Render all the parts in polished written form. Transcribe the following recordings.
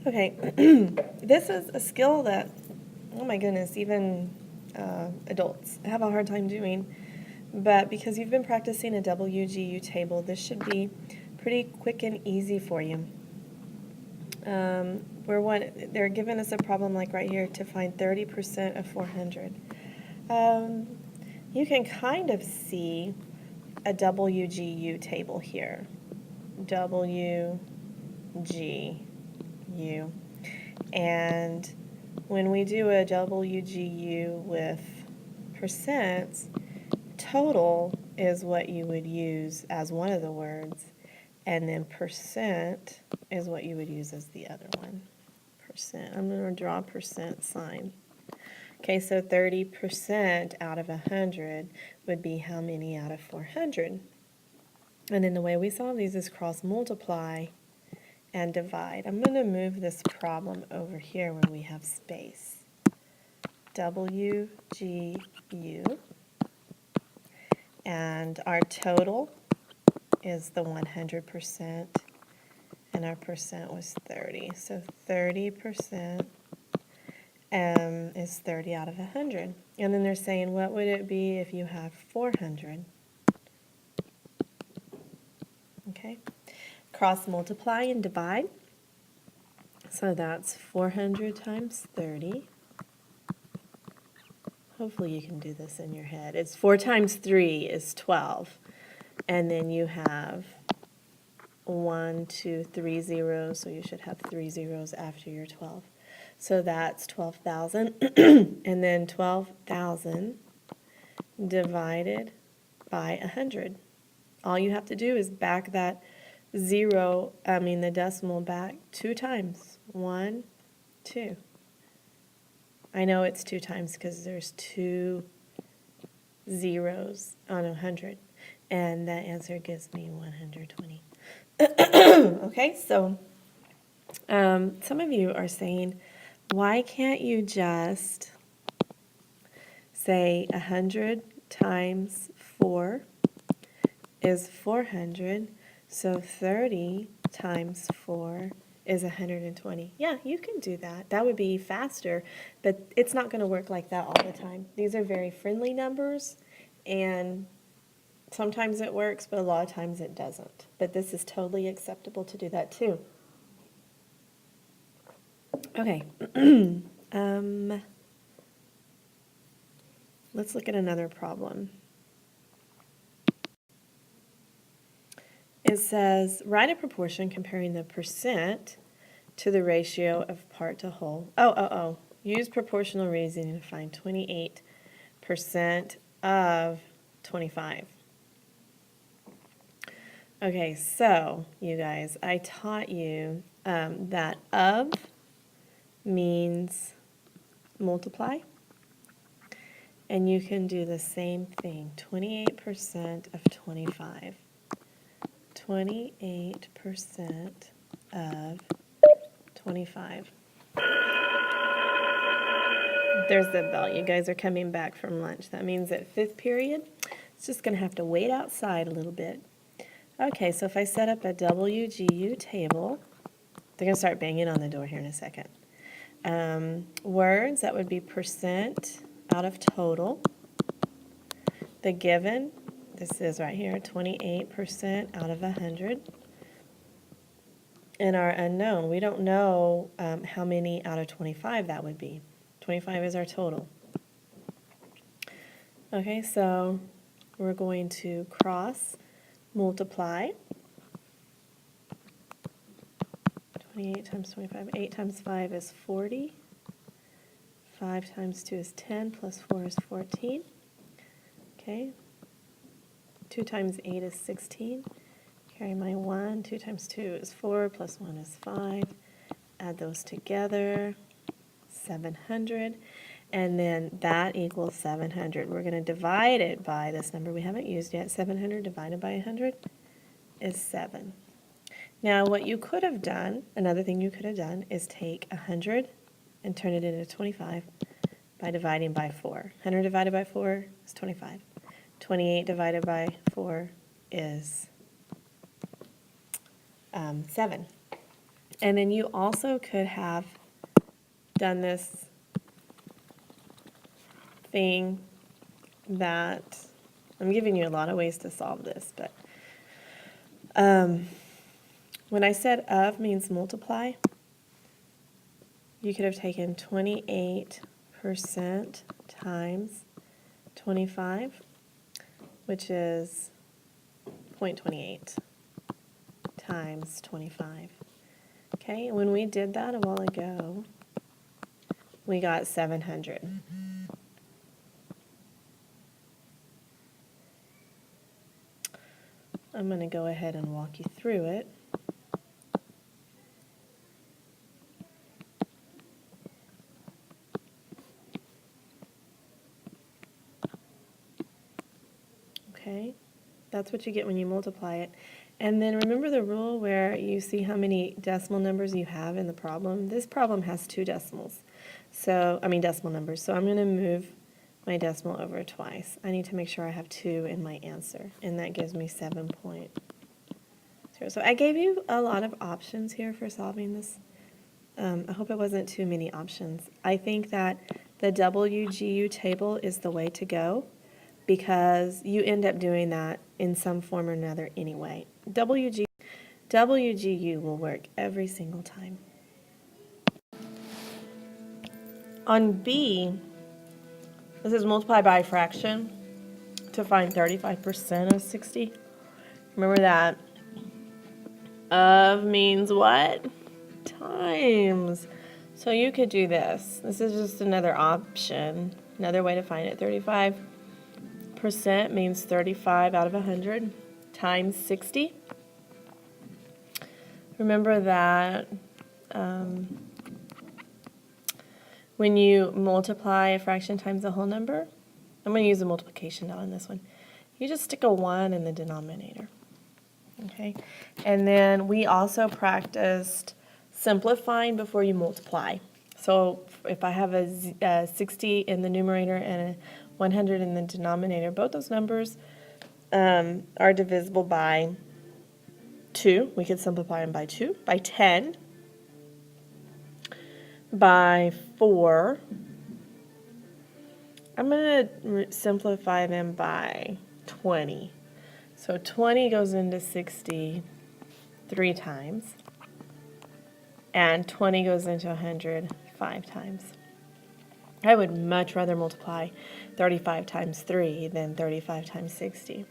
Okay, this is a skill that, oh my goodness, even adults have a hard time doing. But because you've been practicing a WGU table, this should be pretty quick and easy for you. They're giving us a problem like right here to find 30% of 400. You can kind of see a WGU table here. WGU. And when we do a WGU with percents, total is what you would use as one of the words, and then percent is what you would use as the other one. Percent. I'm going to draw a percent sign. Okay, so 30% out of 100 would be how many out of 400? And then the way we solve these is cross multiply and divide. I'm going to move this problem over here where we have space. WGU. And our total is the 100%, and our percent was 30. So 30% is 30 out of 100. And then they're saying, what would it be if you have 400? Okay. Cross multiply and divide. So that's 400 times 30. Hopefully you can do this in your head. It's 4 times 3 is 12. And then you have 1, 2, 3 zeros, so you should have 3 zeros after your 12. So that's 12,000. And then 12,000 divided by 100. All you have to do is back that the decimal back 2 times. 1, 2. I know it's 2 times because there's 2 zeros on 100. And that answer gives me 120. Okay, so some of you are saying, why can't you just say 100 times 4 is 400, so 30 times 4 is 120. Yeah, you can do that. That would be faster, but it's not going to work like that all the time. These are very friendly numbers, and sometimes it works, but a lot of times it doesn't. But this is totally acceptable to do that too. Okay. Let's look at another problem. It says, write a proportion comparing the percent to the ratio of part to whole. Use proportional reasoning to find 28% of 25. Okay, so you guys, I taught you that of means multiply. And you can do the same thing, 28% of 25. 28% of 25. There's the bell. You guys are coming back from lunch. That means that 5th period, it's just going to have to wait outside a little bit. Okay, so if I set up a WGU table, they're going to start banging on the door here in a second. Words, that would be percent out of total. The given, this is right here, 28% out of 100. And our unknown, we don't know how many out of 25 that would be. 25 is our total. Okay, so we're going to cross multiply. 28 times 25, 8 times 5 is 40. 5 times 2 is 10, plus 4 is 14. Okay. 2 times 8 is 16. Carry my 1. 2 times 2 is 4, plus 1 is 5. Add those together, 700. And then that equals 700. We're going to divide it by this number we haven't used yet. 700 divided by 100 is 7. Now, what you could have done, another thing you could have done, is take 100 and turn it into 25 by dividing by 4. 100 divided by 4 is 25. 28 divided by 4 is 7. And then you also could have done this thing that, I'm giving you a lot of ways to solve this, but when I said of means multiply, you could have taken 28% times 25, which is 0.28 times 25. Okay, when we did that a while ago, we got 700. I'm going to go ahead and walk you through it. Okay, that's what you get when you multiply it. And then remember the rule where you see how many decimal numbers you have in the problem? This problem has 2 decimals. So, decimal numbers. So I'm going to move my decimal over twice. I need to make sure I have 2 in my answer, and that gives me 7.0. So I gave you a lot of options here for solving this. I hope it wasn't too many options. I think that the WGU table is the way to go because you end up doing that in some form or another anyway. WGU will work every single time. On B, this is multiply by a fraction to find 35% of 60. Remember that. Of means what? Times. So you could do this. This is just another option, another way to find it. 35% means 35 out of 100 times 60. Remember that when you multiply a fraction times a whole number, I'm going to use a multiplication now on this one. You just stick a 1 in the denominator. Okay, and then we also practiced simplifying before you multiply. So if I have a 60 in the numerator and a 100 in the denominator, both those numbers are divisible by 2. We could simplify them by 2, by 10, by 4. I'm going to simplify them by 20. So 20 goes into 60 3 times, and 20 goes into 100 5 times. I would much rather multiply 35 times 3 than 35 times 60.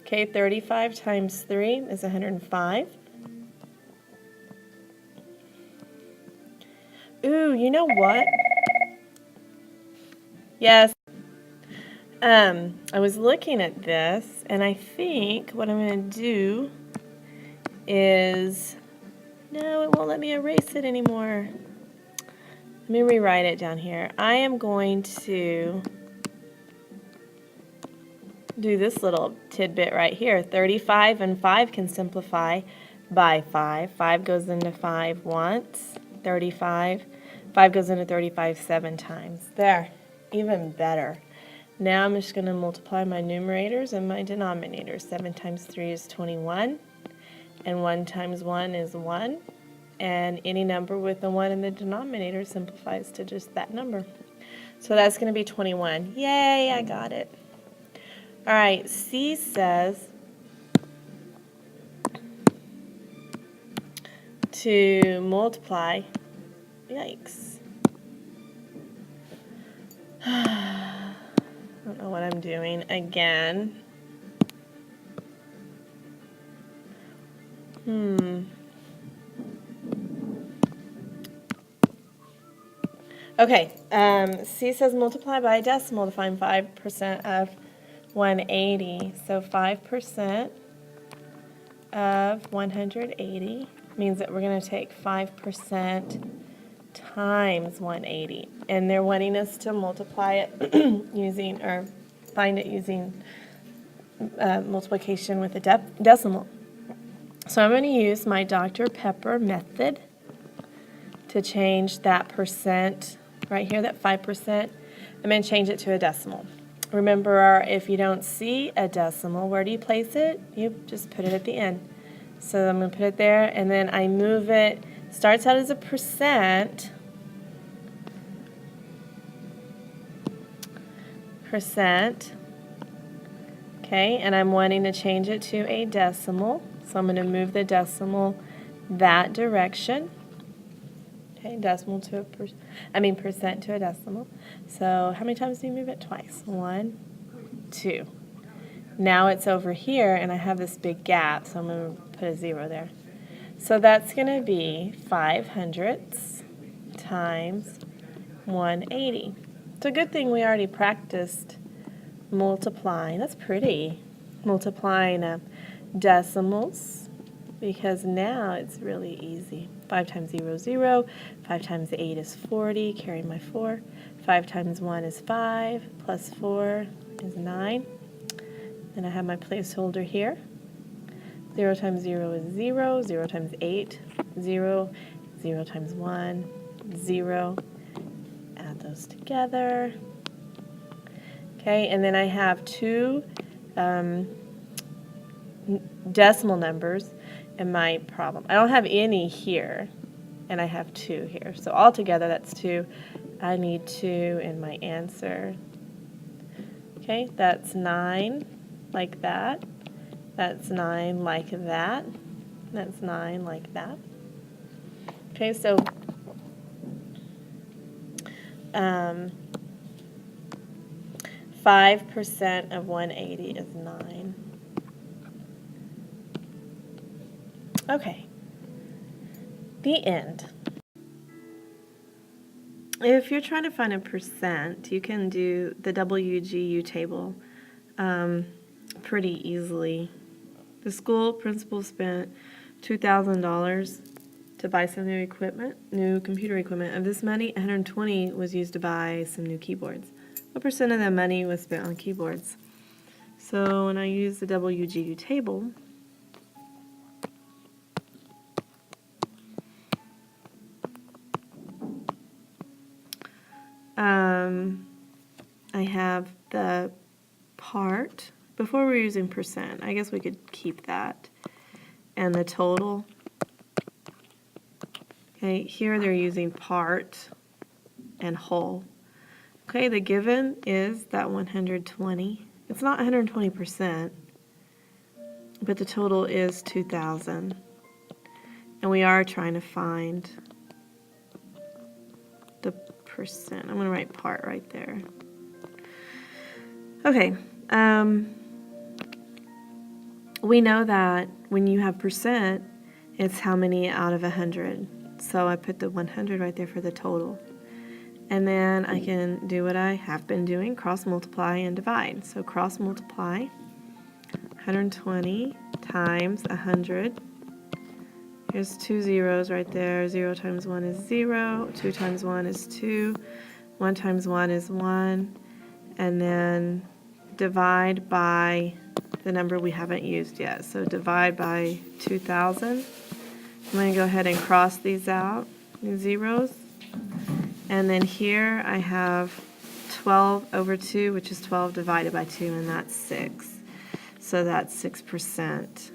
Okay, 35 times 3 is 105. Ooh, you know what? Yes. I was looking at this, and I think what I'm going to do is, no, it won't let me erase it anymore. Let me rewrite it down here. I am going to do this little tidbit right here. 35 and 5 can simplify by 5. 5 goes into 5 once. 35. 5 goes into 35 7 times. There, even better. Now I'm just going to multiply my numerators and my denominators. 7 times 3 is 21, and 1 times 1 is 1, and any number with a 1 in the denominator simplifies to just that number. So that's going to be 21. Yay, I got it. All right, C says to multiply, yikes. I don't know what I'm doing again. Okay, C says multiply by a decimal to find 5% of 180. So 5% of 180 means that we're going to take 5% times 180. And they're wanting us to multiply it using, or find it using multiplication with a decimal. So I'm going to use my Dr. Pepper method to change that percent right here, that 5%. I'm going to change it to a decimal. Remember, if you don't see a decimal, where do you place it? You just put it at the end. So I'm going to put it there, and then I move it Starts out as a percent. Okay, and I'm wanting to change it to a decimal. So I'm going to move the decimal that direction. Okay, decimal to percent to a decimal. So how many times do you move it? Twice. 1, 2. Now it's over here, and I have this big gap, so I'm going to put a 0 there. So that's going to be 500ths times 180. It's a good thing we already practiced multiplying. That's pretty. Multiplying decimals, because now it's really easy. 5 times 0 is 0. 5 times 8 is 40. Carry my 4. 5 times 1 is 5. Plus 4 is 9. And I have my placeholder here. 0 times 0 is 0. 0 times 8, 0. 0 times 1, 0. Add those together. Okay, and then I have 2 decimal numbers in my problem. I don't have any here, and I have 2 here. So altogether, that's 2. I need 2 in my answer. Okay, that's 9 like that. That's 9 like that. That's 9 like that. Okay, so 5% of 180 is 9. Okay, the end. If you're trying to find a percent, you can do the WGU table pretty easily. The school principal spent $2,000 to buy some new equipment, new computer equipment. Of this money, $120 was used to buy some new keyboards. What percent of that money was spent on keyboards? So when I use the WGU table, I have the part. Before we were using percent, I guess we could keep that. And the total. Okay, here they're using part and whole. Okay, the given is that 120. It's not 120%, but the total is 2,000. And we are trying to find the percent. I'm going to write part right there. Okay, we know that when you have percent, it's how many out of 100. So I put the 100 right there for the total. And then I can do what I have been doing, cross multiply and divide. So cross multiply, 120 times 100. Here's 2 zeros right there. 0 times 1 is 0. 2 times 1 is 2. 1 times 1 is 1. And then divide by the number we haven't used yet. So divide by 2,000. I'm going to go ahead and cross these out, these zeros. And then here I have 12 over 2, which is 12 divided by 2, and that's 6. So that's 6%.